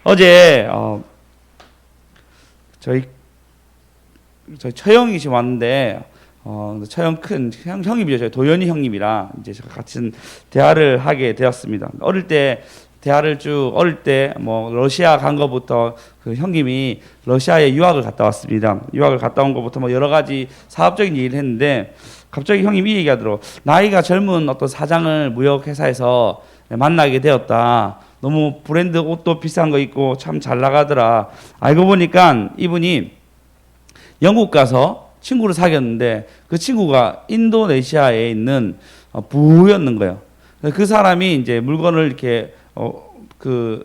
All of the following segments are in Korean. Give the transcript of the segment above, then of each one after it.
어제 저희 처형이 지금 왔는데 처형 큰 형님이죠. 저희 도현이 형님이랑 이제 제가 같은 대화를 하게 되었습니다. 어릴 때 뭐 러시아 간 거부터 그 형님이 러시아에 유학을 갔다 왔습니다. 유학을 갔다 온 것부터 뭐 여러 가지 사업적인 얘기를 했는데 갑자기 형님이 얘기하더라고. 나이가 젊은 어떤 사장을 무역회사에서 만나게 되었다. 너무 브랜드 옷도 비싼 거 입고 참 잘 나가더라. 알고 보니까 이분이 영국 가서 친구를 사귀었는데 그 친구가 인도네시아에 있는 부였는 거예요. 그 사람이 이제 물건을 이렇게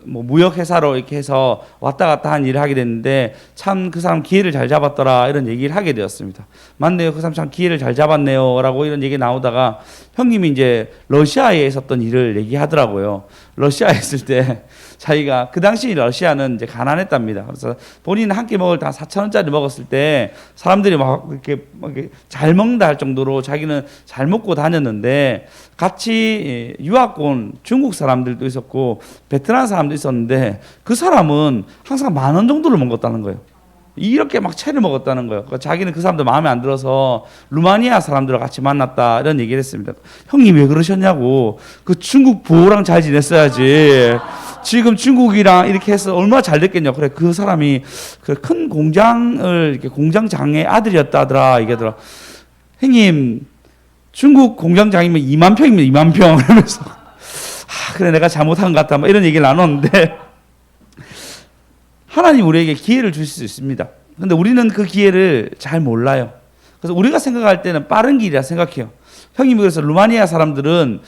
뭐 무역 회사로 이렇게 해서 왔다 갔다 한 일을 하게 됐는데 참 그 사람 기회를 잘 잡았더라 이런 얘기를 하게 되었습니다. 맞네요. 그 사람 참 기회를 잘 잡았네요라고 이런 얘기 나오다가 형님이 이제 러시아에 있었던 일을 얘기하더라고요. 러시아에 있을 때 자기가 그 당시 러시아는 이제 가난했답니다. 그래서 본인은 한 끼 먹을 때 한 4,000원짜리 먹었을 때 사람들이 막 이렇게 잘 먹는다 할 정도로 자기는 잘 먹고 다녔는데 같이 유학 온 중국 사람들도 있었고 베트남 사람도 있었는데 그 사람은 항상 10,000원 정도를 먹었다는 거예요. 이렇게 막 채를 먹었다는 거예요. 그러니까 자기는 그 사람들 마음에 안 들어서 루마니아 사람들과 같이 만났다 이런 얘기를 했습니다. 형님 왜 그러셨냐고. 그 중국 부호랑 잘 지냈어야지. 지금 중국이랑 이렇게 해서 얼마나 잘 됐겠냐. 그래 그 사람이 그 큰 공장을 이렇게 공장장의 아들이었다더라 얘기하더라. 형님 중국 공장장이면 2만 평이면 2만 평 이러면서 그래 내가 잘못한 것 같다 뭐 이런 얘기를 나눴는데 하나님 우리에게 기회를 주실 수 있습니다. 근데 우리는 그 기회를 잘 몰라요. 그래서 우리가 생각할 때는 빠른 길이라 생각해요. 형님이 그래서 루마니아 사람들은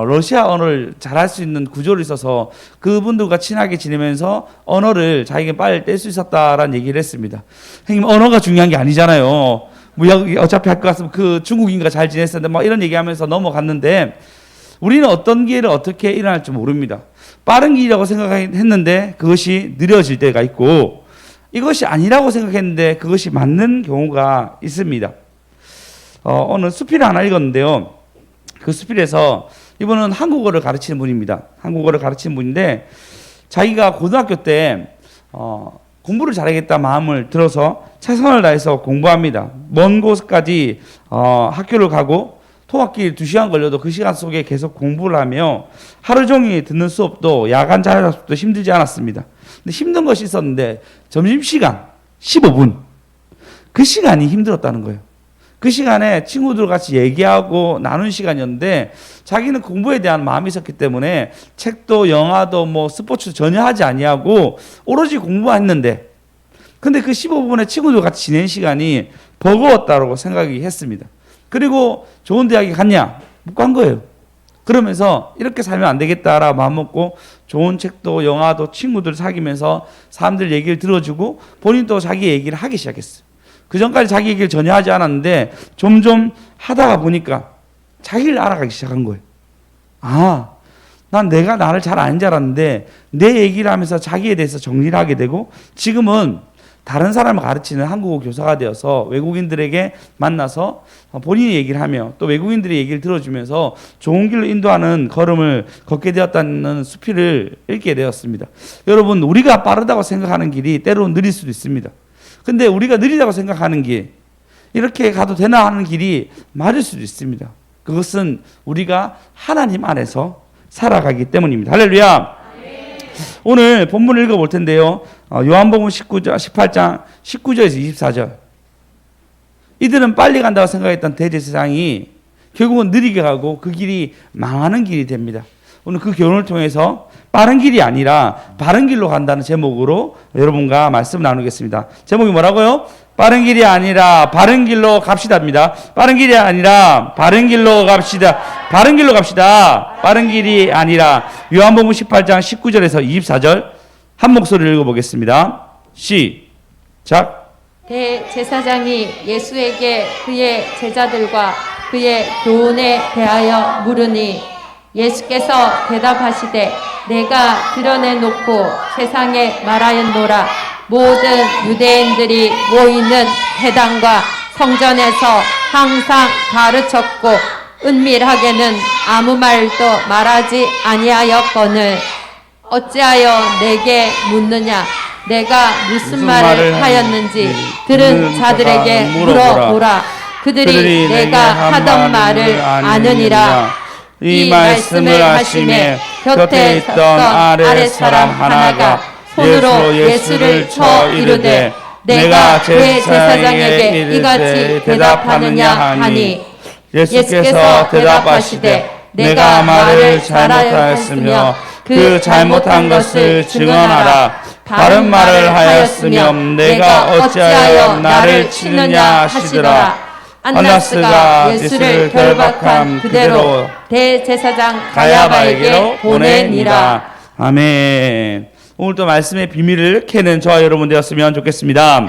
러시아 언어를 잘할 수 있는 구조를 있어서 그분들과 친하게 지내면서 언어를 자기가 빨리 뗄 수 있었다라는 얘기를 했습니다. 형님 언어가 중요한 게 아니잖아요. 무역 어차피 할 것 같으면 그 중국인과 잘 지냈었는데 뭐 이런 얘기하면서 넘어갔는데 우리는 어떤 기회를 어떻게 일어날지 모릅니다. 빠른 길이라고 생각했는데 그것이 느려질 때가 있고 이것이 아니라고 생각했는데 그것이 맞는 경우가 있습니다. 오늘 수필을 하나 읽었는데요. 그 수필에서 이분은 한국어를 가르치는 분입니다. 한국어를 가르치는 분인데 자기가 고등학교 때 공부를 잘하겠다 마음을 들어서 최선을 다해서 공부합니다. 먼 곳까지 학교를 가고 통학길 2시간 걸려도 그 시간 속에 계속 공부를 하며 하루 종일 듣는 수업도 야간 자율학습도 힘들지 않았습니다. 근데 힘든 것이 있었는데 점심시간 15분 그 시간이 힘들었다는 거예요. 그 시간에 친구들 같이 얘기하고 나눈 시간이었는데 자기는 공부에 대한 마음이 있었기 때문에 책도 영화도 뭐 스포츠 전혀 하지 아니하고 오로지 공부만 했는데 근데 그 15분에 친구들 같이 지낸 시간이 버거웠다고 생각이 했습니다. 그리고 좋은 대학에 갔냐? 못 간 거예요. 그러면서 이렇게 살면 안 되겠다라고 마음먹고 좋은 책도 영화도 친구들 사귀면서 사람들 얘기를 들어주고 본인도 자기 얘기를 하기 시작했어요. 그 전까지 자기 얘기를 전혀 하지 않았는데 점점 하다가 보니까 자기를 알아가기 시작한 거예요. 난 내가 나를 잘 아는 줄 알았는데 내 얘기를 하면서 자기에 대해서 정리를 하게 되고 지금은 다른 사람을 가르치는 한국어 교사가 되어서 외국인들에게 만나서 본인의 얘기를 하며 또 외국인들의 얘기를 들어주면서 좋은 길로 인도하는 걸음을 걷게 되었다는 수필을 읽게 되었습니다. 여러분 우리가 빠르다고 생각하는 길이 때로는 느릴 수도 있습니다. 근데 우리가 느리다고 생각하는 길 이렇게 가도 되나 하는 길이 맞을 수도 있습니다. 그것은 우리가 하나님 안에서 살아가기 때문입니다. 할렐루야. 오늘 본문을 읽어볼 텐데요. 요한복음 18장 19절에서 24절. 이들은 빨리 간다고 생각했던 대제사장이 결국은 느리게 가고 그 길이 망하는 길이 됩니다. 오늘 그 교훈을 통해서 빠른 길이 아니라 바른 길로 간다는 제목으로 여러분과 말씀 나누겠습니다. 제목이 뭐라고요? 빠른 길이 아니라 바른 길로 갑시다입니다. 빠른 길이 아니라 바른 길로 갑시다. 바른 길로 갑시다. 빠른 길이 아니라 요한복음 18장 19절에서 24절 한 목소리를 읽어보겠습니다. 시작. 대제사장이 예수에게 그의 제자들과 그의 교훈에 대하여 물으니 예수께서 대답하시되 내가 드러내놓고 세상에 말하였노라. 모든 유대인들이 모이는 회당과 성전에서 항상 가르쳤고 은밀하게는 아무 말도 말하지 아니하였거늘 어찌하여 내게 묻느냐? 내가 무슨 말을 하였는지 들은 자들에게 물어보라. 그들이 내가 하던 말을 아느니라. 이 말씀을 하심에 곁에 있던 아랫사람 하나가 손으로 예수를 쳐 이르되 내가 내 제사장에게 이같이 대답하느냐 하니 예수께서 대답하시되 내가 말을 잘못하였으며 그 잘못한 것을 증언하라. 바른 말을 하였으면 내가 어찌하여 나를 치느냐 하시더라. 안나스가 예수를 결박한 그대로 대제사장 가야바에게 보내니라. 아멘. 오늘도 말씀의 비밀을 캐는 저와 여러분 되었으면 좋겠습니다.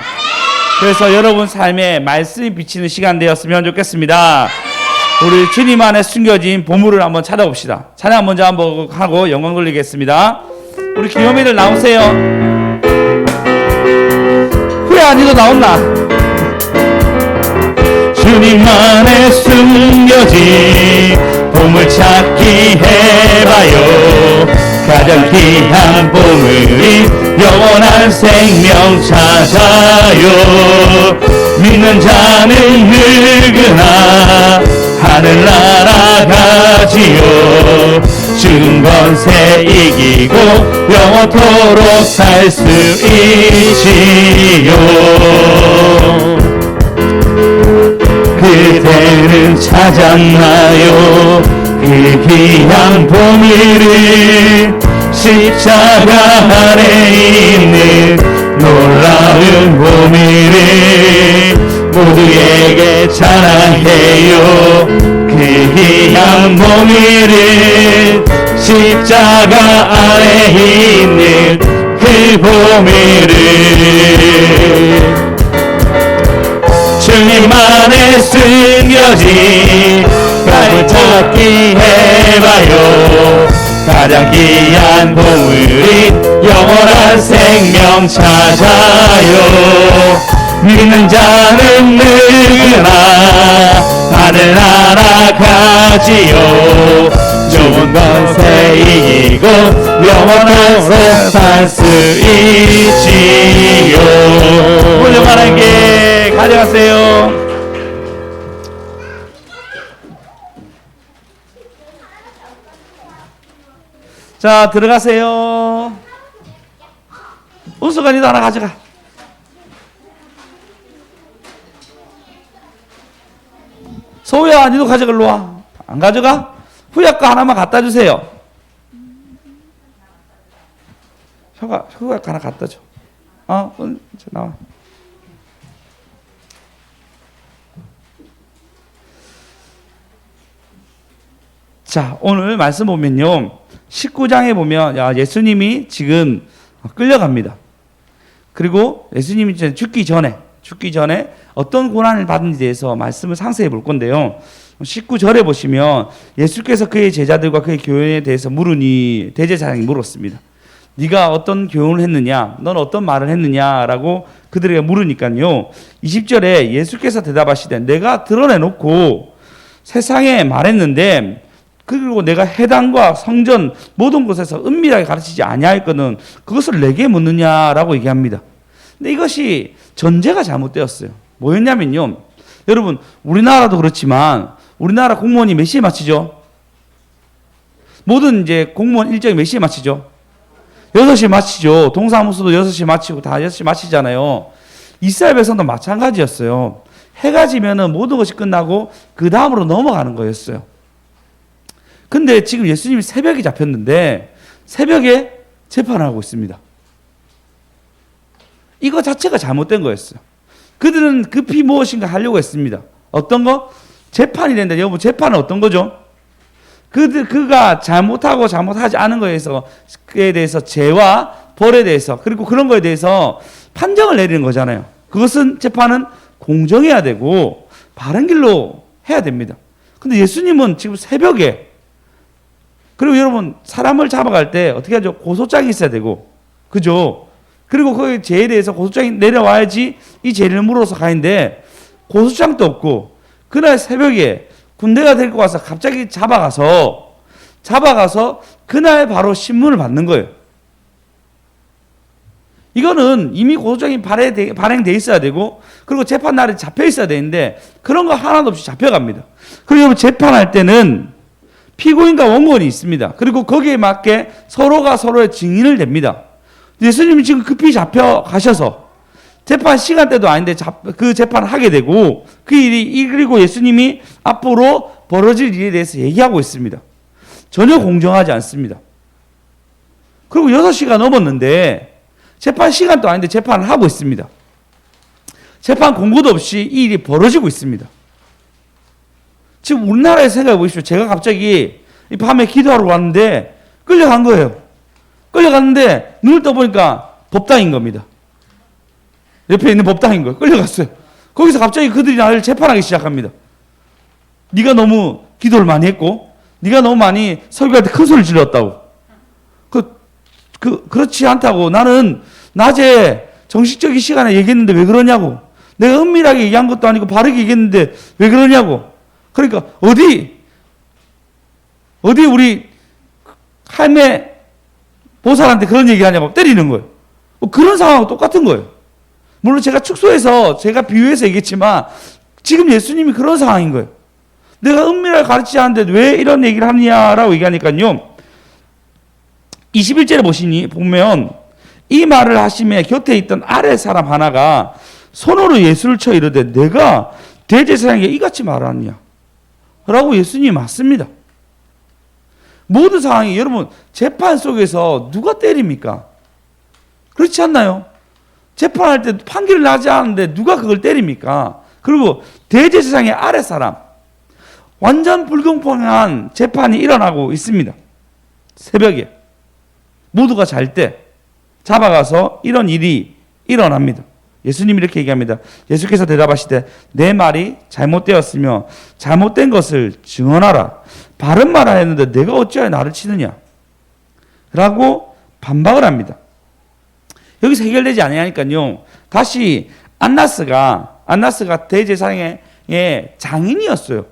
그래서 여러분 삶에 말씀이 비치는 시간 되었으면 좋겠습니다. 우리 주님 안에 숨겨진 보물을 한번 찾아봅시다. 찬양 먼저 한번 하고 영광 돌리겠습니다. 우리 기념이들 나오세요. 후회 아니도 나온나? 주님 안에 숨겨진 보물 찾기 해봐요. 가장 귀한 보물이 영원한 생명 찾아요. 믿는 자는 누구나 하늘나라 가지요. 죽은 권세 이기고 영원토록 살 수 있지요. 그대는 찾았나요? 그 귀한 보물을 십자가 안에 있는 놀라운 보물을 모두에게 자랑해요. 그 귀한 보물을 십자가 안에 있는 그 보물을 주님 안에 숨겨진 보물 찾기 해봐요. 가장 귀한 보물이 영원한 생명 찾아요. 믿는 자는 누구나 하늘나라 가지요. 좁은 권세 이기고 영원토록 살 수 있지요. 훌륭한 게 가져가세요. 자, 들어가세요. 우수관이도 하나 가져가. 소우야, 니도 가져가. 일로 와. 안 가져가? 후야 거 하나만 갖다 주세요. 후야 거 하나 갖다 줘. 나와. 자, 오늘 말씀 보면요. 19장에 보면 예수님이 지금 끌려갑니다. 그리고 예수님이 죽기 전에 어떤 고난을 받은지에 대해서 말씀을 상세히 볼 건데요. 19절에 보시면 예수께서 그의 제자들과 그의 교훈에 대해서 물으니 대제사장이 물었습니다. 네가 어떤 교훈을 했느냐? 넌 어떤 말을 했느냐라고 그들에게 물으니까요. 20절에 예수께서 대답하시되 내가 드러내놓고 세상에 말했는데 그리고 내가 회당과 성전 모든 곳에서 은밀하게 가르치지 아니하였거든 그것을 내게 묻느냐라고 얘기합니다. 근데 이것이 전제가 잘못되었어요. 뭐였냐면요. 여러분 우리나라도 그렇지만 우리나라 공무원이 몇 시에 마치죠? 모든 이제 공무원 일정이 몇 시에 마치죠? 6시에 마치죠. 동사무소도 6시에 마치고 다 6시에 마치잖아요. 이스라엘 백성도 마찬가지였어요. 해가 지면은 모든 것이 끝나고 그 다음으로 넘어가는 거였어요. 근데 지금 예수님이 새벽에 잡혔는데 새벽에 재판을 하고 있습니다. 이거 자체가 잘못된 거였어요. 그들은 급히 무엇인가 하려고 했습니다. 어떤 거? 재판이 된다. 여러분 재판은 어떤 거죠? 그가 잘못하고 잘못하지 않은 그에 대해서 죄와 벌에 대해서 그리고 그런 거에 대해서 판정을 내리는 거잖아요. 그것은 재판은 공정해야 되고 바른 길로 해야 됩니다. 근데 예수님은 지금 새벽에 그리고 여러분 사람을 잡아갈 때 어떻게 하죠? 고소장이 있어야 되고 그죠? 그리고 그 죄에 대해서 고소장이 내려와야지 이 죄를 물어서 가는데 고소장도 없고 그날 새벽에 군대가 데리고 와서 갑자기 잡아가서 그날 바로 신문을 받는 거예요. 이거는 이미 고소장이 발행돼 있어야 되고, 그리고 재판 날에 잡혀 있어야 되는데 그런 거 하나도 없이 잡혀갑니다. 그리고 재판할 때는 피고인과 원고인이 있습니다. 그리고 거기에 맞게 서로가 서로의 증인을 댑니다. 예수님이 지금 급히 잡혀가셔서 재판 시간대도 아닌데 그 재판을 하게 되고, 그리고 예수님이 앞으로 벌어질 일에 대해서 얘기하고 있습니다. 전혀 공정하지 않습니다. 그리고 6시가 넘었는데 재판 시간도 아닌데 재판을 하고 있습니다. 재판 공고도 없이 이 일이 벌어지고 있습니다. 지금 우리나라에 생각해 보십시오. 제가 갑자기 이 밤에 기도하러 왔는데 끌려간 거예요. 끌려갔는데 눈을 떠보니까 법당인 겁니다. 옆에 있는 법당인 거예요. 끌려갔어요. 거기서 갑자기 그들이 나를 재판하기 시작합니다. 네가 너무 기도를 많이 했고, 네가 너무 많이 설교할 때 큰 소리를 질렀다고. 그렇지 않다고. 나는 낮에 정식적인 시간에 얘기했는데 왜 그러냐고. 내가 은밀하게 얘기한 것도 아니고 바르게 얘기했는데 왜 그러냐고. 그러니까 어디 우리 할매 보살한테 그런 얘기하냐고 때리는 거예요. 그런 상황하고 똑같은 거예요. 물론 제가 축소해서 제가 비유해서 얘기했지만 지금 예수님이 그런 상황인 거예요. 내가 은밀하게 가르치지 않는데 왜 이런 얘기를 하느냐라고 얘기하니까요. 21절에 보면 이 말을 하시며 곁에 있던 아래 사람 하나가 손으로 예수를 쳐 이르되 내가 대제사장에게 이같이 말하느냐 라고 예수님이 맞습니다. 모든 상황이, 여러분, 재판 속에서 누가 때립니까? 그렇지 않나요? 재판할 때 판결을 나지 않는데 누가 그걸 때립니까? 그리고 대제사장의 아래 사람, 완전 불공평한 재판이 일어나고 있습니다. 새벽에 모두가 잘 때 잡아가서 이런 일이 일어납니다. 예수님이 이렇게 얘기합니다. 예수께서 대답하시되 내 말이 잘못되었으며 잘못된 것을 증언하라. 바른 말을 했는데 내가 어찌하여 나를 치느냐 라고 반박을 합니다. 여기서 해결되지 아니하니까요, 다시 안나스가 대제사장의 장인이었어요.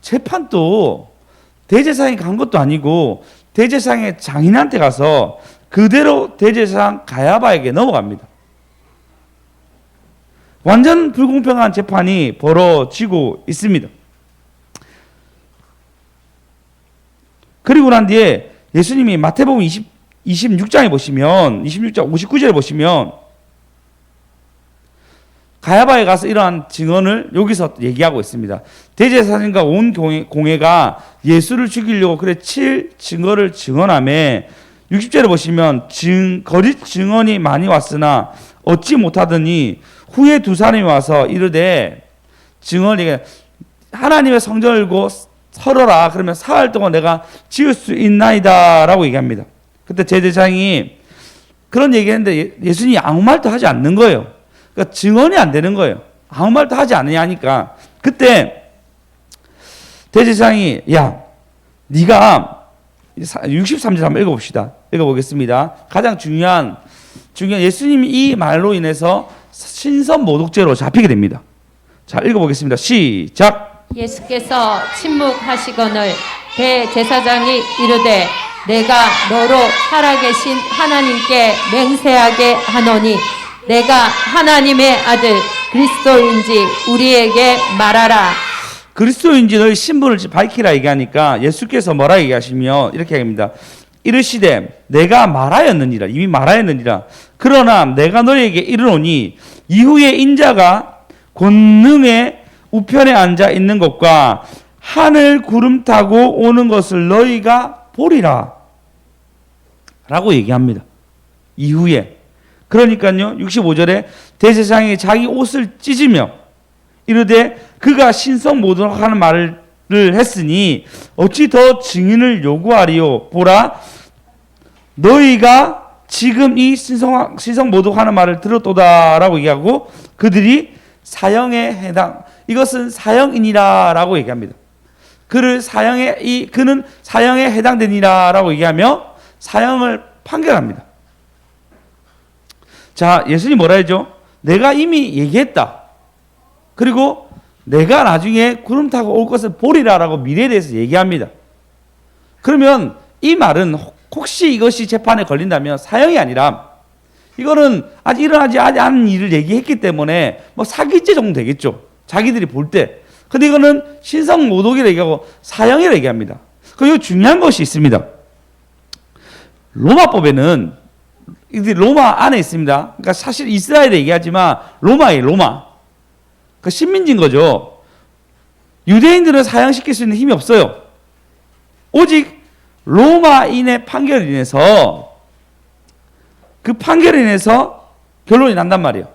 재판도 대제사장이 간 것도 아니고 대제사장의 장인한테 가서 그대로 대제사장 가야바에게 넘어갑니다. 완전 불공평한 재판이 벌어지고 있습니다. 그리고 난 뒤에 예수님이 마태복음 26장에 보시면, 26장 59절에 보시면 가야바에 가서 이러한 증언을 여기서 얘기하고 있습니다. 대제사장과 온 공회가 예수를 죽이려고 칠 증거를 증언하며, 60절에 보시면 거짓 증언이 많이 왔으나 얻지 못하더니 후에 두 사람이 와서 이르되 증언이 하나님의 성전을 열고 설어라. 그러면 사흘 동안 내가 지을 수 있나이다 라고 얘기합니다. 그때 제사장이 그런 얘기했는데 예수님이 아무 말도 하지 않는 거예요. 그러니까 증언이 안 되는 거예요. 아무 말도 하지 않느냐 하니까, 그때 대제사장이 야, 네가 63절 한번 읽어봅시다. 읽어보겠습니다. 가장 중요한 예수님이 이 말로 인해서 신선 모독죄로 잡히게 됩니다. 자, 읽어보겠습니다. 시작. 예수께서 침묵하시거늘 대제사장이 이르되 내가 너로 살아계신 하나님께 맹세하게 하노니 내가 하나님의 아들 그리스도인지 우리에게 말하라. 그리스도인지 너희 신분을 밝히라 얘기하니까 예수께서 뭐라 얘기하시며 이렇게 얘기합니다. 이르시되 내가 말하였느니라. 이미 말하였느니라. 그러나 내가 너희에게 이르노니 이후에 인자가 권능의 우편에 앉아 있는 것과 하늘 구름 타고 오는 것을 너희가 보리라 라고 얘기합니다. 이후에. 그러니까요, 65절에 대제사장이 자기 옷을 찢으며 이르되 그가 신성모독하는 말을 했으니 어찌 더 증인을 요구하리요. 보라, 너희가 지금 이 신성모독하는 말을 들었도다 라고 얘기하고, 그들이 사형에 해당, 이것은 사형이니라 라고 얘기합니다. 그는 사형에 해당되니라 라고 얘기하며 사형을 판결합니다. 자, 예수님 뭐라 했죠? 내가 이미 얘기했다. 그리고 내가 나중에 구름 타고 올 것을 보리라 라고 미래에 대해서 얘기합니다. 그러면 이 말은 혹시 이것이 재판에 걸린다면 사형이 아니라 이거는 아직 일어나지 않은 일을 얘기했기 때문에 뭐 사기죄 정도 되겠죠. 자기들이 볼 때. 근데 이거는 신성 모독이라 얘기하고 사형이라 얘기합니다. 그리고 중요한 것이 있습니다. 로마법에는 이게 로마 안에 있습니다. 그러니까 사실 이스라엘에 얘기하지만 로마예요, 로마. 그 식민지인 거죠. 유대인들은 사형시킬 수 있는 힘이 없어요. 오직 로마인의 판결을 인해서 그 판결에 인해서 결론이 난단 말이에요.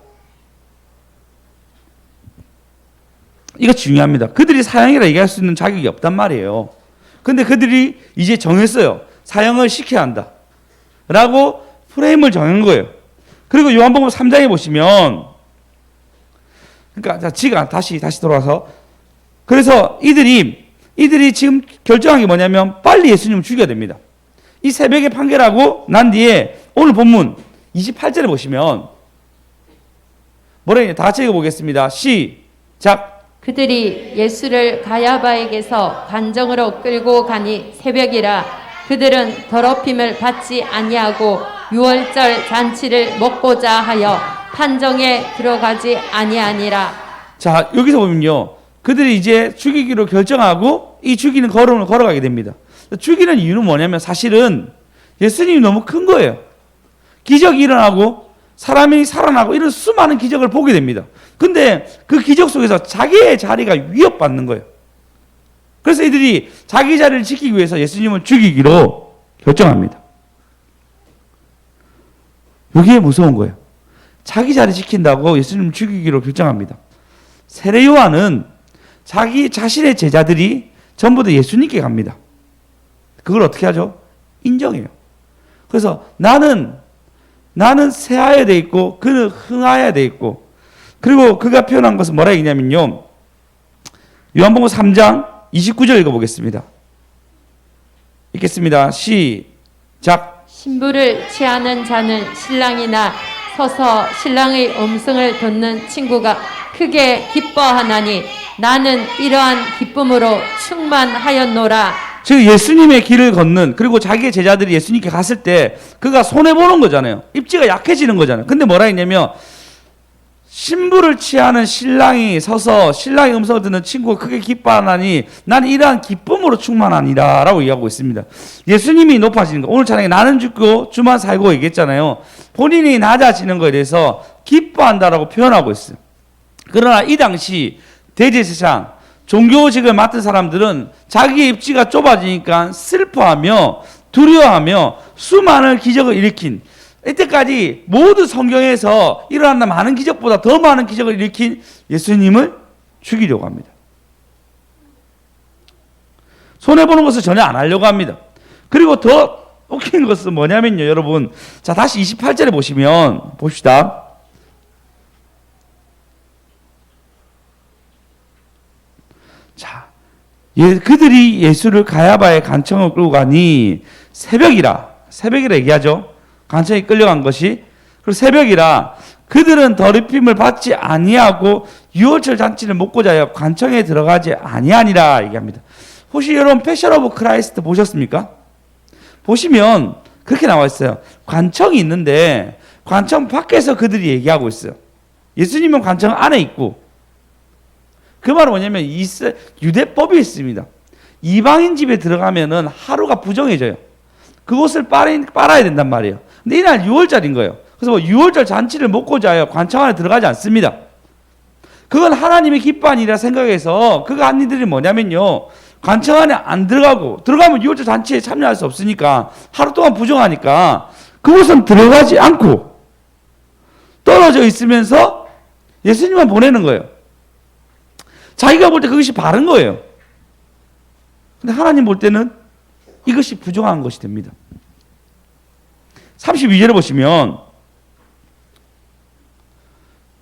이거 중요합니다. 그들이 사형이라 얘기할 수 있는 자격이 없단 말이에요. 근데 그들이 이제 정했어요. 사형을 시켜야 한다. 라고 프레임을 정한 거예요. 그리고 요한복음 3장에 보시면, 그러니까 자, 지가 다시 돌아와서, 그래서 이들이 지금 결정한 게 뭐냐면 빨리 예수님을 죽여야 됩니다. 이 새벽에 판결하고 난 뒤에 오늘 본문 28절에 보시면 뭐라 했냐? 다 같이 읽어보겠습니다. 시작. 그들이 예수를 가야바에게서 관정으로 끌고 가니 새벽이라 그들은 더럽힘을 받지 아니하고 유월절 잔치를 먹고자 하여 판정에 들어가지 아니하니라. 자, 여기서 보면요. 그들이 이제 죽이기로 결정하고 이 죽이는 걸음을 걸어가게 됩니다. 죽이는 이유는 뭐냐면 사실은 예수님이 너무 큰 거예요. 기적이 일어나고 사람이 살아나고 이런 수많은 기적을 보게 됩니다. 근데 그 기적 속에서 자기의 자리가 위협받는 거예요. 그래서 이들이 자기 자리를 지키기 위해서 예수님을 죽이기로 결정합니다. 여기에 무서운 거예요. 자기 자리 지킨다고 예수님을 죽이기로 결정합니다. 세례 요한은 자기 자신의 제자들이 전부 다 예수님께 갑니다. 그걸 어떻게 하죠? 인정해요. 그래서 나는 새하야 돼 있고 그는 흥하야 돼 있고, 그리고 그가 표현한 것은 뭐라 얘기냐면요. 요한복음 3장 29절 읽어보겠습니다. 읽겠습니다. 시작. 신부를 취하는 자는 신랑이나 서서 신랑의 음성을 듣는 친구가 크게 기뻐하나니 나는 이러한 기쁨으로 충만하였노라. 즉 예수님의 길을 걷는, 그리고 자기의 제자들이 예수님께 갔을 때 그가 손해보는 거잖아요. 입지가 약해지는 거잖아요. 근데 뭐라 했냐면 신부를 취하는 신랑이 서서 신랑의 음성을 듣는 친구가 크게 기뻐하나니 나는 이러한 기쁨으로 충만하니라 라고 얘기하고 있습니다. 예수님이 높아지는 거, 오늘 찬양에 나는 죽고 주만 살고 얘기했잖아요. 본인이 낮아지는 거에 대해서 기뻐한다라고 표현하고 있어요. 그러나 이 당시 대제사장, 종교직을 맡은 사람들은 자기의 입지가 좁아지니까 슬퍼하며 두려워하며 수많은 기적을 일으킨, 이때까지 모두 성경에서 일어난 많은 기적보다 더 많은 기적을 일으킨 예수님을 죽이려고 합니다. 손해보는 것을 전혀 안 하려고 합니다. 그리고 더 웃긴 것은 뭐냐면요, 여러분. 자, 다시 28절에 보시면, 봅시다. 자, 그들이 예수를 가야바의 간청을 끌고 가니 새벽이라 얘기하죠. 간청에 끌려간 것이. 그리고 새벽이라 그들은 더럽힘을 받지 아니하고 유월절 잔치를 먹고자 하여 관청에 들어가지 아니하니라 얘기합니다. 혹시 여러분 패션 오브 크라이스트 보셨습니까? 보시면 그렇게 나와 있어요. 관청이 있는데 관청 밖에서 그들이 얘기하고 있어요. 예수님은 관청 안에 있고, 그 말은 뭐냐면 유대법이 있습니다. 이방인 집에 들어가면은 하루가 부정해져요. 그곳을 빨아야 된단 말이에요. 근데 이날 6월절인 거예요. 그래서 뭐 6월절 잔치를 먹고자 하여 관청 안에 들어가지 않습니다. 그건 하나님의 기뻐한 일이라 생각해서 그가 한 일들이 뭐냐면요, 관청 안에 안 들어가면 6월절 잔치에 참여할 수 없으니까, 하루 동안 부정하니까 그곳은 들어가지 않고 떨어져 있으면서 예수님만 보내는 거예요. 자기가 볼 때 그것이 바른 거예요. 근데 하나님 볼 때는 이것이 부정한 것이 됩니다. 32절에 보시면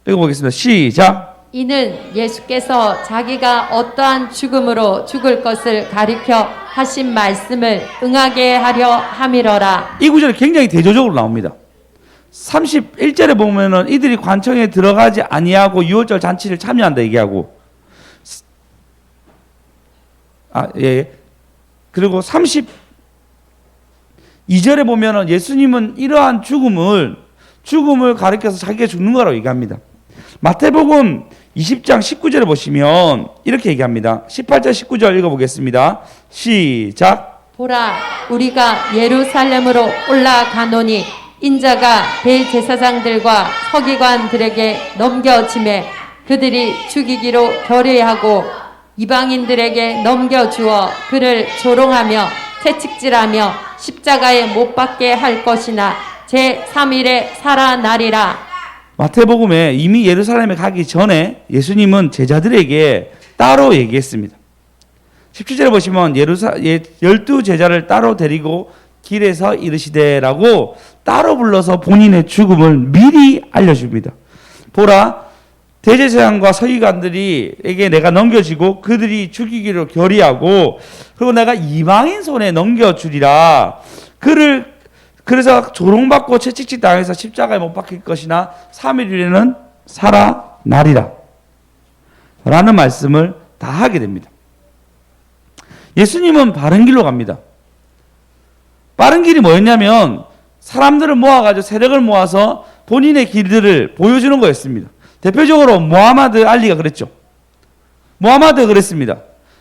읽어보겠습니다. 시작. 이는 예수께서 자기가 어떠한 죽음으로 죽을 것을 가리켜 하신 말씀을 응하게 하려 함이러라. 이 구절이 굉장히 대조적으로 나옵니다. 31절에 보면은 이들이 관청에 들어가지 아니하고 유월절 잔치를 참여한다 얘기하고, 그리고 32절에 보면은 예수님은 이러한 죽음을 죽음을 가리켜서 자기가 죽는 거라고 얘기합니다. 마태복음 20장 19절에 보시면 이렇게 얘기합니다. 18절 19절 읽어보겠습니다. 시작. 보라, 우리가 예루살렘으로 올라가노니 인자가 대제사장들과 서기관들에게 넘겨짐에 그들이 죽이기로 결의하고 이방인들에게 넘겨주어 그를 조롱하며 채찍질하며 십자가에 못 박게 할 것이나 제3일에 살아나리라. 마태복음에 이미 예루살렘에 가기 전에 예수님은 제자들에게 따로 얘기했습니다. 17절에 보시면 12제자를 따로 데리고 길에서 이르시되라고 따로 불러서 본인의 죽음을 미리 알려줍니다. 보라, 대제사장과 서기관들에게 내가 넘겨지고 그들이 죽이기로 결의하고 그리고 내가 이방인 손에 넘겨주리라. 그래서 조롱받고 채찍질 당해서 십자가에 못 박힐 것이나 3일 후에는 살아나리라 라는 말씀을 다 하게 됩니다. 예수님은 바른 길로 갑니다. 빠른 길이 뭐였냐면 사람들을 모아가지고 세력을 모아서 본인의 길들을 보여주는 거였습니다. 대표적으로 무하마드 알리가 그랬죠. 무하마드가 그랬습니다.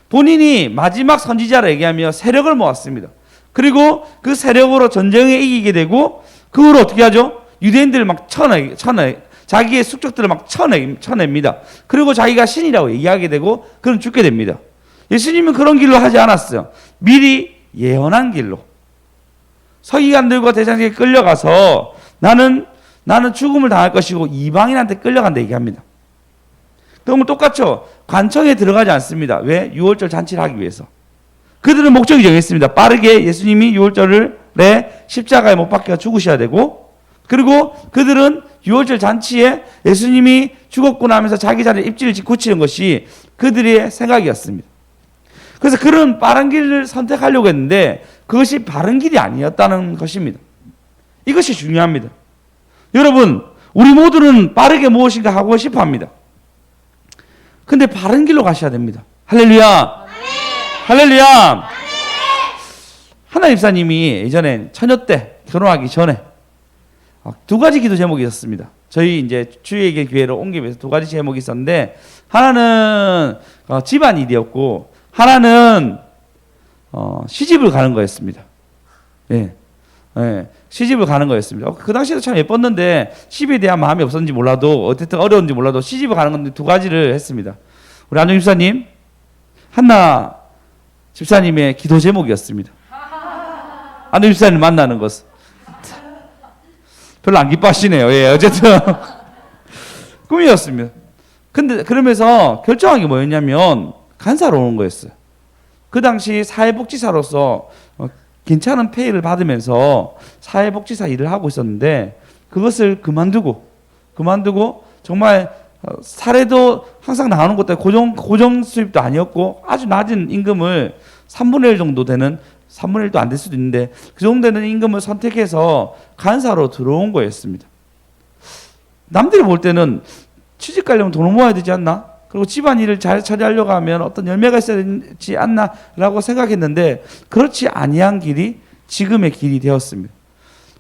본인이 마지막 선지자라 얘기하며 세력을 모았습니다. 그리고 그 세력으로 전쟁에 이기게 되고 그 후로 어떻게 하죠? 유대인들을 막 자기의 숙적들을 막 쳐냅니다. 그리고 자기가 신이라고 얘기하게 되고 그는 죽게 됩니다. 예수님은 그런 길로 하지 않았어요. 미리 예언한 길로. 서기관들과 대제사장에게 끌려가서 나는 죽음을 당할 것이고 이방인한테 끌려간다 얘기합니다. 그러면 똑같죠. 관청에 들어가지 않습니다. 왜? 유월절 잔치를 하기 위해서. 그들은 목적이 정했습니다. 빠르게 예수님이 유월절에 십자가에 못 박혀 죽으셔야 되고 그리고 그들은 유월절 잔치에 예수님이 죽었구나 하면서 자기 자리에 입지를 굳히는 것이 그들의 생각이었습니다. 그래서 그런 빠른 길을 선택하려고 했는데 그것이 바른 길이 아니었다는 것입니다. 이것이 중요합니다. 여러분, 우리 모두는 빠르게 무엇인가 하고 싶어 합니다. 근데 바른 길로 가셔야 됩니다. 할렐루야! 할렐루야! 하나 집사님이 예전에 처녀 때 결혼하기 전에 두 가지 기도 제목이 있었습니다. 저희 이제 주의에게 교회로 옮기면서 두 가지 제목이 있었는데 하나는 집안 일이었고 하나는 시집을 가는 거였습니다. 예. 예. 시집을 가는 거였습니다. 그 당시에도 참 예뻤는데 시집에 대한 마음이 없었는지 몰라도 어쨌든 어려운지 몰라도 시집을 가는 건데 두 가지를 했습니다. 우리 안정 집사님, 한나 집사님의 기도 제목이었습니다. 안정 집사님 만나는 것. 별로 안 기뻐하시네요. 예, 어쨌든 꿈이었습니다. 근데 그러면서 결정한 게 뭐였냐면 간사로 오는 거였어요. 그 당시 사회복지사로서 괜찮은 페이를 받으면서 사회복지사 일을 하고 있었는데 그것을 그만두고 정말 사례도 항상 나오는 것도 고정 수입도 아니었고 아주 낮은 임금을 3분의 1 정도 되는 3분의 1도 안 될 수도 있는데 그 정도 되는 임금을 선택해서 간사로 들어온 거였습니다. 남들이 볼 때는 취직 가려면 돈을 모아야 되지 않나? 그리고 집안일을 잘 처리하려고 하면 어떤 열매가 있어야 되지 않나라고 생각했는데 그렇지 아니한 길이 지금의 길이 되었습니다.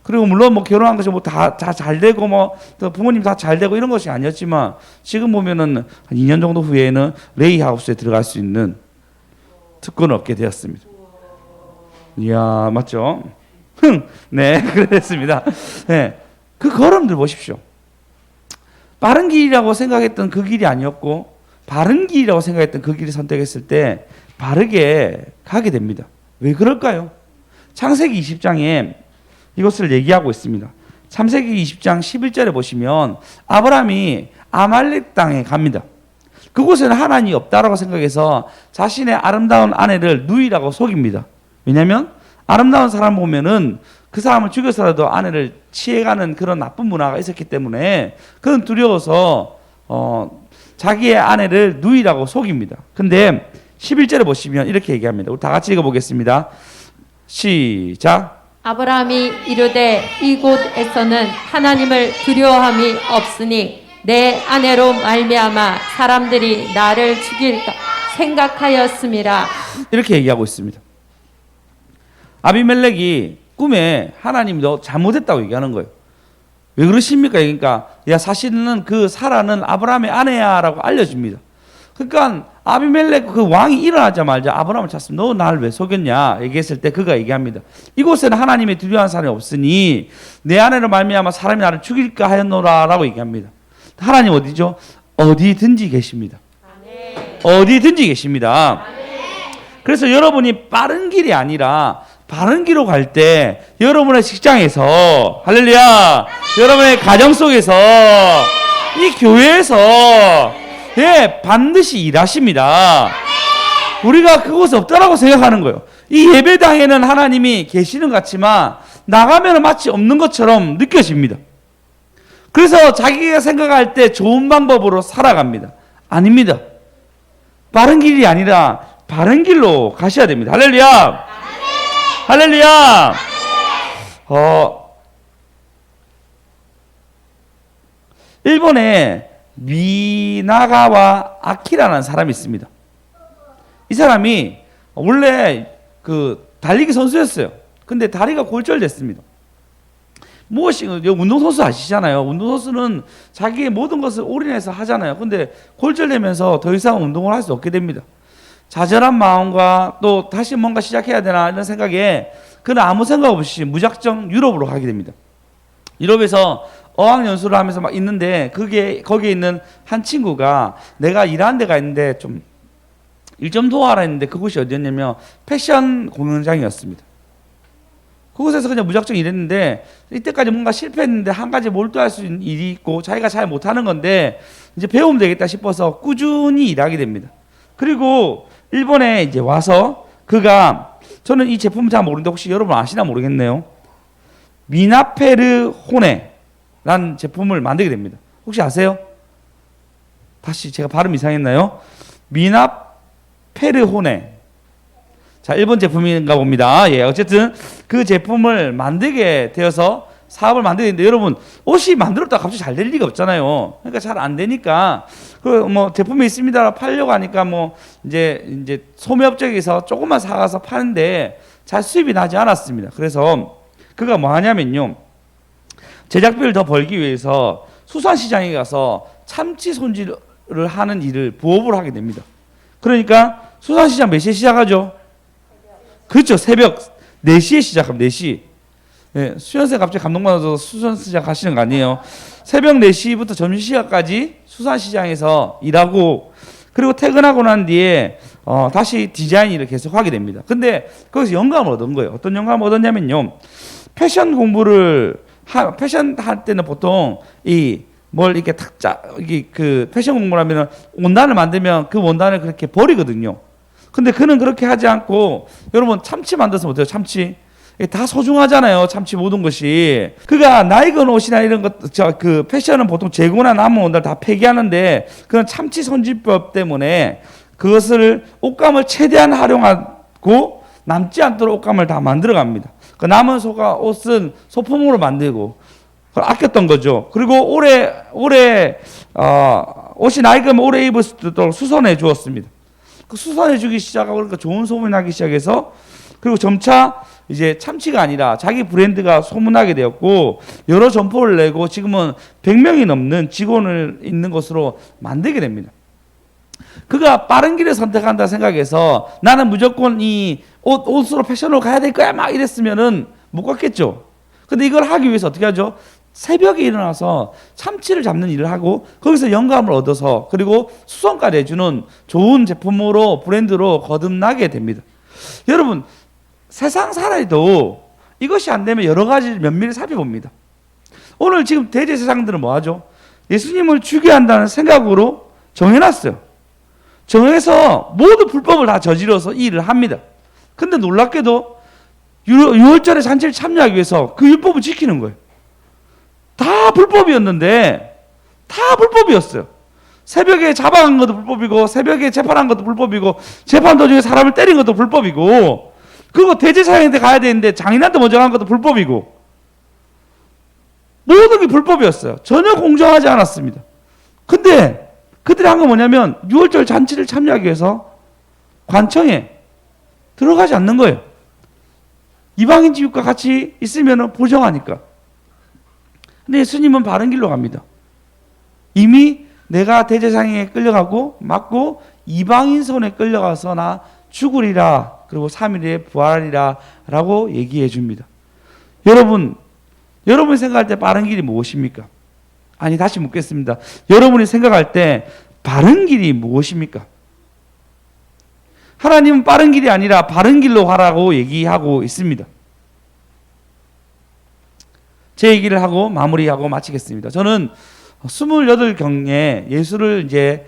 그리고 물론 뭐 결혼한 것이 뭐 다 잘 되고 뭐 부모님 다 잘 되고 이런 것이 아니었지만 지금 보면은 한 2년 정도 후에는 레이하우스에 들어갈 수 있는 특권을 얻게 되었습니다. 이야, 맞죠? 네, 그랬습니다. 네, 그 걸음들 보십시오. 빠른 길이라고 생각했던 그 길이 아니었고 바른 길이라고 생각했던 그 길을 선택했을 때 바르게 가게 됩니다. 왜 그럴까요? 창세기 20장에 이것을 얘기하고 있습니다. 창세기 20장 11절에 보시면 아브라함이 아말렉 땅에 갑니다. 그곳에는 하나님이 없다라고 생각해서 자신의 아름다운 아내를 누이라고 속입니다. 왜냐하면 아름다운 사람 보면은 그 사람을 죽여서라도 아내를 취해가는 그런 나쁜 문화가 있었기 때문에 그는 두려워서 자기의 아내를 누이라고 속입니다. 근데 11절에 보시면 이렇게 얘기합니다. 우리 다 같이 읽어보겠습니다. 시작. 아브라함이 이르되 이곳에서는 하나님을 두려워함이 없으니 내 아내로 말미암아 사람들이 나를 죽일까 생각하였음이라. 이렇게 얘기하고 있습니다. 아비멜렉이 꿈에 하나님이 너 잘못했다고 얘기하는 거예요. 왜 그러십니까? 그러니까 야 사실은 그 사라는 아브라함의 아내야라고 알려줍니다. 그러니까 아비멜렉 그 왕이 일어나자마자 아브라함을 찾습니다. 너 나를 왜 속였냐 얘기했을 때 그가 얘기합니다. 이곳에는 하나님의 두려워하는 사람이 없으니 내 아내로 말미암아 사람이 나를 죽일까 하였노라라고 얘기합니다. 하나님 어디죠? 어디든지 계십니다. 어디든지 계십니다. 그래서 여러분이 빠른 길이 아니라 바른 길로 갈 때 여러분의 직장에서 할렐루야 여러분의 가정 속에서 이 교회에서 예 반드시 일하십니다. 우리가 그곳에 없다라고 생각하는 거예요. 이 예배당에는 하나님이 계시는 것 같지만 나가면 마치 없는 것처럼 느껴집니다. 그래서 자기가 생각할 때 좋은 방법으로 살아갑니다. 아닙니다. 빠른 길이 아니라 바른 길로 가셔야 됩니다. 할렐루야. 할렐루야. 일본에 미나가와 아키라는 사람이 있습니다. 이 사람이 원래 그 달리기 선수였어요. 근데 다리가 골절됐습니다. 무엇이 운동선수 아시잖아요. 운동선수는 자기의 모든 것을 올인해서 하잖아요. 근데 골절되면서 더 이상 운동을 할 수 없게 됩니다. 좌절한 마음과 또 다시 뭔가 시작해야 되나 이런 생각에 그는 아무 생각 없이 무작정 유럽으로 가게 됩니다. 유럽에서 어학연수를 하면서 막 있는데 거기에 있는 한 친구가 내가 일하는 데가 있는데 좀 일 좀 도와라 했는데 그곳이 어디였냐면 패션 공연장이었습니다. 그곳에서 그냥 무작정 일했는데 이때까지 뭔가 실패했는데 한 가지 몰두할 수 있는 일이 있고 자기가 잘 못하는 건데 이제 배우면 되겠다 싶어서 꾸준히 일하게 됩니다. 그리고 일본에 이제 와서 그가 저는 이 제품 잘 모르는데 혹시 여러분 아시나 모르겠네요. 미나페르호네라는 제품을 만들게 됩니다. 혹시 아세요? 다시 제가 발음 이상했나요? 미나페르호네. 자, 일본 제품인가 봅니다. 예, 어쨌든 그 제품을 만들게 되어서 사업을 만들게 되는데 여러분 옷이 만들었다가 갑자기 잘 될 리가 없잖아요. 그러니까 잘 안 되니까 그 뭐 제품이 있습니다 팔려고 하니까 뭐 이제 소매업체에서 조금만 사가서 파는데 잘 수입이 나지 않았습니다. 그래서 그가 뭐 하냐면요. 제작비를 더 벌기 위해서 수산시장에 가서 참치 손질을 하는 일을 부업으로 하게 됩니다. 그러니까 수산시장 몇 시에 시작하죠? 그렇죠. 새벽 4시에 시작합니다. 4시. 예, 수연생 갑자기 감동받아서 수산시장 가시는 거 아니에요. 새벽 4시부터 점심시간까지 수산시장에서 일하고 그리고 퇴근하고 난 뒤에 다시 디자인 일을 계속 하게 됩니다. 근데 거기서 영감을 얻은 거예요. 어떤 영감을 얻었냐면요. 패션 패션 할 때는 보통 뭘 이렇게 그 패션 공부를 하면 원단을 만들면 그 원단을 그렇게 버리거든요. 근데 그는 그렇게 하지 않고 여러분 참치 만들었으면 어때요? 참치 다 소중하잖아요. 참치 모든 것이. 그가 나이건 옷이나 이런 그 패션은 보통 재고나 남은 원단을 다 폐기하는데 그런 참치 손질법 때문에 그것을 옷감을 최대한 활용하고 남지 않도록 옷감을 다 만들어 갑니다. 그 남은 옷은 소품으로 만들고 그걸 아꼈던 거죠. 그리고 올해 옷이 나이건 오래 입을 수 있도록 수선해 주었습니다. 그 수선해 주기 시작하고 그러니까 좋은 소문이 나기 시작해서 그리고 점차 이제 참치가 아니라 자기 브랜드가 소문나게 되었고 여러 점포를 내고 지금은 100명이 넘는 직원을 있는 것으로 만들게 됩니다. 그가 빠른 길을 선택한다 생각해서 나는 무조건 이 옷으로 패션으로 가야 될 거야 막 이랬으면은 못 갔겠죠. 근데 이걸 하기 위해서 어떻게 하죠? 새벽에 일어나서 참치를 잡는 일을 하고 거기서 영감을 얻어서 그리고 수선까지 해주는 좋은 제품으로 브랜드로 거듭나게 됩니다. 여러분 세상 살아도 이것이 안 되면 여러 가지 면밀히 살펴봅니다. 오늘 지금 대제사장들은 뭐 하죠? 예수님을 죽여야 한다는 생각으로 정해놨어요. 정해서 모두 불법을 다 저질러서 이 일을 합니다. 근데 놀랍게도 6월절에 잔치를 참여하기 위해서 그 율법을 지키는 거예요. 다 불법이었는데 다 불법이었어요. 새벽에 잡아간 것도 불법이고 새벽에 재판한 것도 불법이고 재판 도중에 사람을 때린 것도 불법이고 그리고 대제사장한테 가야 되는데 장인한테 먼저 간 것도 불법이고 모든 게 불법이었어요. 전혀 공정하지 않았습니다. 근데 그들이 한 건 뭐냐면 6월절 잔치를 참여하기 위해서 관청에 들어가지 않는 거예요. 이방인 지육과 같이 있으면 보정하니까. 근데 예수님은 바른 길로 갑니다. 이미 내가 대제사장에게 끌려가고 맞고 이방인 손에 끌려가서 나 죽으리라 그리고 3일에 부활하리라 라고 얘기해 줍니다. 여러분이 생각할 때 바른 길이 무엇입니까? 아니, 다시 묻겠습니다. 여러분이 생각할 때 바른 길이 무엇입니까? 하나님은 빠른 길이 아니라 바른 길로 가라고 얘기하고 있습니다. 제 얘기를 하고 마무리하고 마치겠습니다. 저는 28경에 예수를 이제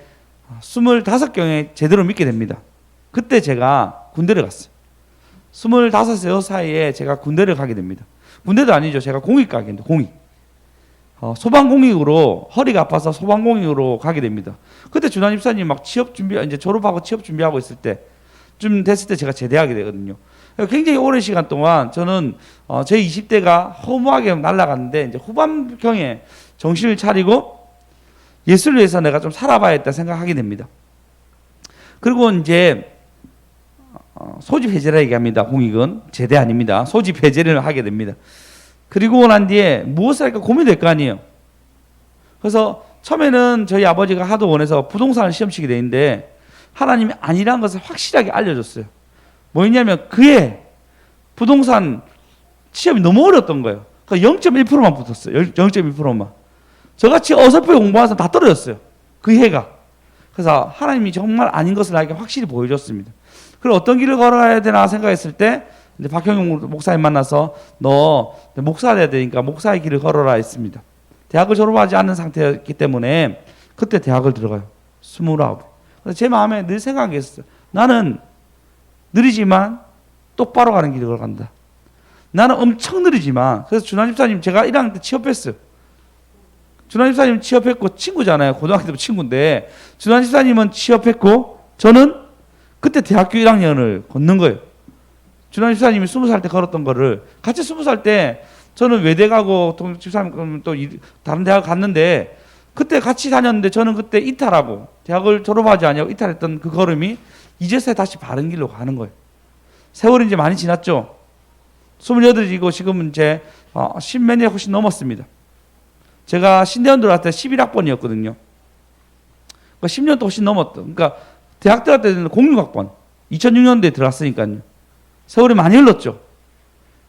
25경에 제대로 믿게 됩니다. 그때 제가 군대를 갔어요. 25세 사이에 제가 군대를 가게 됩니다. 군대도 아니죠. 제가 공익 가게 됩니다. 공익. 소방공익으로 허리가 아파서 소방공익으로 가게 됩니다. 그때 주난 집사님 막 취업 준비, 이제 졸업하고 취업 준비하고 있을 때쯤 됐을 때 제가 제대하게 되거든요. 굉장히 오랜 시간 동안 저는 제 20대가 허무하게 날아갔는데 이제 후반경에 정신을 차리고 예수를 위해서 내가 좀 살아봐야겠다 생각하게 됩니다. 그리고 이제 소집 해제라 얘기합니다. 공익은 제대 아닙니다. 소집 해제를 하게 됩니다. 그리고 난 뒤에 무엇을 할까 고민될 거 아니에요. 그래서 처음에는 저희 아버지가 하도 원해서 부동산을 시험 치게 되는데 하나님이 아니라는 것을 확실하게 알려줬어요. 뭐였냐면 그해 부동산 시험이 너무 어려웠던 거예요. 그러니까 0.1%만 붙었어요. 0.1%만. 저같이 어설프게 공부한 사람 다 떨어졌어요. 그 해가. 그래서 하나님이 정말 아닌 것을 나에게 확실히 보여줬습니다. 그리고 어떤 길을 걸어야 되나 생각했을 때 이제 박형용 목사님 만나서 너 목사 돼야 되니까 목사의 길을 걸어라 했습니다. 대학을 졸업하지 않은 상태였기 때문에 그때 대학을 들어가요. 29. 그래서 제 마음에 늘 생각한 게 있었어요. 나는 느리지만 똑바로 가는 길을 걸어간다. 나는 엄청 느리지만 그래서 준환 집사님 제가 1학년 때 취업했어요. 준환 집사님 취업했고 친구잖아요. 고등학교 때부터 친구인데 준환 집사님은 취업했고 저는 그때 대학교 1학년을 걷는 거예요. 준환 집사님이 20살 때 걸었던 거를 같이 20살 때 저는 외대 가고 집사님 또 다른 대학 갔는데 그때 같이 다녔는데 저는 그때 이탈하고 대학을 졸업하지 않냐고 이탈했던 그 걸음이 이제서야 다시 바른 길로 가는 거예요. 세월이 이제 많이 지났죠. 28이고 지금은 이제 10몇 년 훨씬 넘었습니다. 제가 신대원 들어갈 때 11학번이었거든요. 그러니까 10년도 훨씬 넘었던. 그러니까 대학 들어갈 때는 06학번. 2006년도에 들어갔으니까요. 세월이 많이 흘렀죠.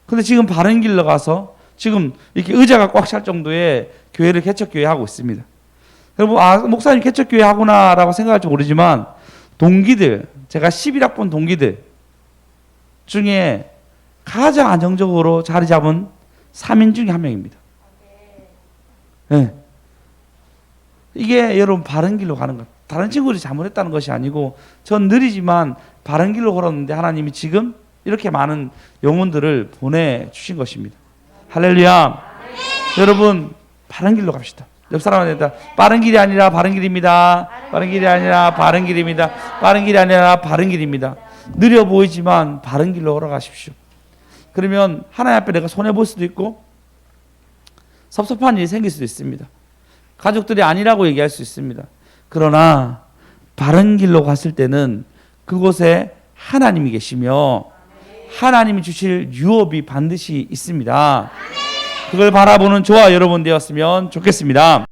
근데 지금 바른 길로 가서 지금 이렇게 의자가 꽉 찰 정도의 교회를 개척교회 하고 있습니다. 여러분, 목사님 개척교회 하구나라고 생각할지 모르지만 동기들, 제가 11학번 동기들 중에 가장 안정적으로 자리 잡은 3인 중에 한 명입니다. 네. 이게 여러분 바른 길로 가는 것. 다른 친구들이 잘못했다는 것이 아니고 전 느리지만 바른 길로 걸었는데 하나님이 지금 이렇게 많은 영혼들을 보내주신 것입니다. 할렐루야. 여러분 바른 길로 갑시다. 옆 사람한테 빠른 길이 아니라 바른 길입니다. 빠른 길이 아니라 바른 길입니다. 빠른 길이 아니라 바른 길입니다. 느려 보이지만 바른 길로 걸어가십시오. 그러면 하나님 앞에 내가 손해볼 수도 있고 섭섭한 일이 생길 수도 있습니다. 가족들이 아니라고 얘기할 수 있습니다. 그러나 바른 길로 갔을 때는 그곳에 하나님이 계시며 하나님이 주실 유업이 반드시 있습니다. 그걸 바라보는 저와 여러분 되었으면 좋겠습니다.